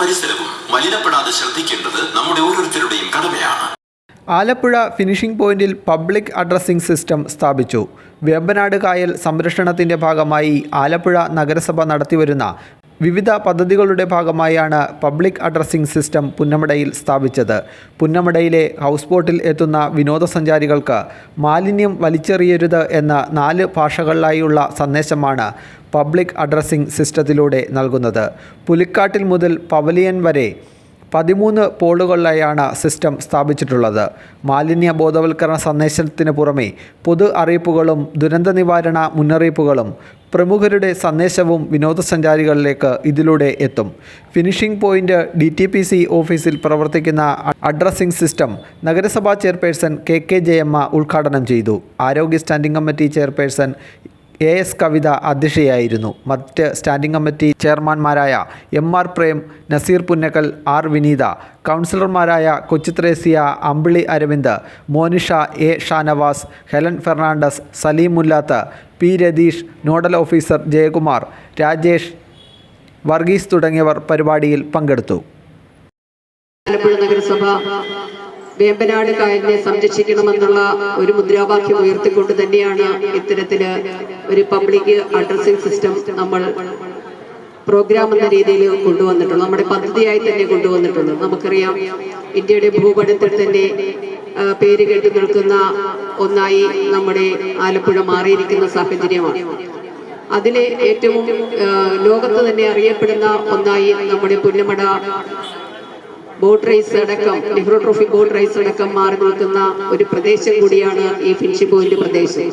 പരിസരവും മലിനപ്പെടാതെ ശ്രദ്ധിക്കേണ്ടത് നമ്മുടെ ഓരോരുത്തരുടെയും കടമയാണ്. ആലപ്പുഴ ഫിനിഷിംഗ് പോയിന്റിൽ പബ്ലിക് അഡ്രസ്സിംഗ് സിസ്റ്റം സ്ഥാപിച്ചു. വേമ്പനാട് കായൽ സംരക്ഷണത്തിൻ്റെ ഭാഗമായി ആലപ്പുഴ നഗരസഭ നടത്തിവരുന്ന വിവിധ പദ്ധതികളുടെ ഭാഗമായാണ് പബ്ലിക് അഡ്രസ്സിംഗ് സിസ്റ്റം പുന്നമടയിൽ സ്ഥാപിച്ചത്. പുന്നമടയിലെ ഹൗസ് ബോട്ടിൽ എത്തുന്ന വിനോദസഞ്ചാരികൾക്ക് മാലിന്യം വലിച്ചെറിയരുത് എന്ന 4 ഭാഷകളിലായുള്ള സന്ദേശമാണ് പബ്ലിക് അഡ്രസ്സിംഗ് സിസ്റ്റത്തിലൂടെ നൽകുന്നത്. പുലിക്കാട്ടിൽ മുതൽ പവലിയൻ വരെ 13 പോളുകളിലായാണ് സിസ്റ്റം സ്ഥാപിച്ചിട്ടുള്ളത്. മാലിന്യ ബോധവൽക്കരണ സന്ദേശത്തിന് പുറമെ പൊതു അറിയിപ്പുകളും ദുരന്ത നിവാരണ മുന്നറിയിപ്പുകളും പ്രമുഖരുടെ സന്ദേശവും വിനോദസഞ്ചാരികളിലേക്ക് ഇതിലൂടെ എത്തും. ഫിനിഷിംഗ് പോയിന്റ് DTPC ഓഫീസിൽ പ്രവർത്തിക്കുന്ന അഡ്രസ്സിംഗ് സിസ്റ്റം നഗരസഭാ ചെയർപേഴ്സൺ KK ജയമ്മ ഉദ്ഘാടനം ചെയ്തു. ആരോഗ്യ standing committee chairperson AS Kavitha അധ്യക്ഷയായിരുന്നു. മറ്റ് സ്റ്റാൻഡിംഗ് കമ്മിറ്റി ചെയർമാൻമാരായ MR പ്രേം, നസീർ പുന്നക്കൽ, R വിനീത, കൗൺസിലർമാരായ Kochuthresia, Ambili Aravind, Monisha, A Shanavas, Helen Fernandez, Saleem Mullath, P Ratheesh, nodal officer Jayakumar, Rajesh, Varghese തുടങ്ങിയവർ പരിപാടിയിൽ പങ്കെടുത്തു. ആലപ്പുഴ നഗരസഭ വേമ്പനാട് കായലിനെ സംരക്ഷിക്കണമെന്നുള്ള ഒരു മുദ്രാവാക്യം ഉയർത്തിക്കൊണ്ട് തന്നെയാണ് ഇത്തരത്തില് ഒരു പബ്ലിക് അഡ്രസ്സിംഗ് സിസ്റ്റം നമ്മൾ പ്രോഗ്രാം എന്ന രീതിയിൽ കൊണ്ടുവന്നിട്ടുള്ളത്, നമ്മുടെ പദ്ധതിയായി തന്നെ കൊണ്ടുവന്നിട്ടുള്ളത്. നമുക്കറിയാം, ഇന്ത്യയുടെ ഭൂപടത്തിൽ തന്നെ പേര് കേട്ടു നിൽക്കുന്ന ഒന്നായി നമ്മുടെ ആലപ്പുഴ മാറിയിരിക്കുന്ന സാഹചര്യമാണ്. അതിലെ ഏറ്റവും ലോകത്ത് തന്നെ അറിയപ്പെടുന്ന ഒന്നായി നമ്മുടെ പുന്നമട ബോട്ട് റേസ് അടക്കം, നെഹ്റു ട്രോഫി ബോട്ട് റേസ് അടക്കം മാറി നിൽക്കുന്ന ഒരു പ്രദേശം കൂടിയാണ് ഈ ഫിനിഷിംഗ് പോയിന്റ് പ്രദേശം.